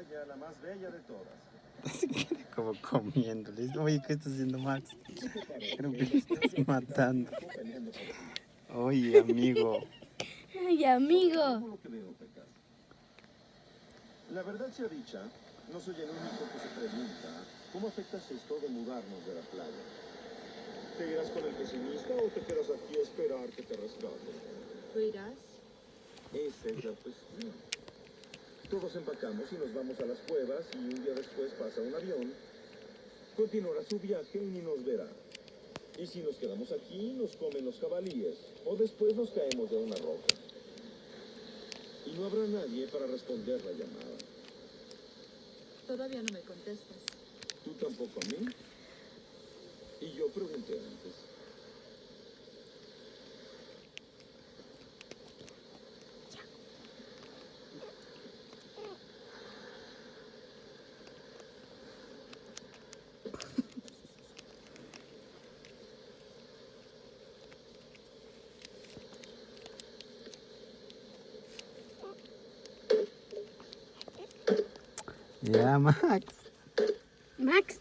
playa, la más bella de todas. Se queda como comiéndole. Oye, ¿qué está haciendo Max? Creo que lo estás matando. Oye, amigo. Ay, amigo. Como lo que veo, Pecas. La verdad sea dicha, no soy el único que se pregunta cómo afectas esto de mudarnos de la playa. ¿Te irás con el pesimista o te quedas aquí a esperar que te rescaten? ¿Tú irás? Esa es la cuestión. Todos empacamos y nos vamos a las cuevas y un día después pasa un avión, continuará su viaje y ni nos verá. Y si nos quedamos aquí, nos comen los jabalíes o después nos caemos de una roca. Y no habrá nadie para responder la llamada. Todavía no me contestas. Tú tampoco a mí. Y yo pregunté antes. Ya, Max. Max.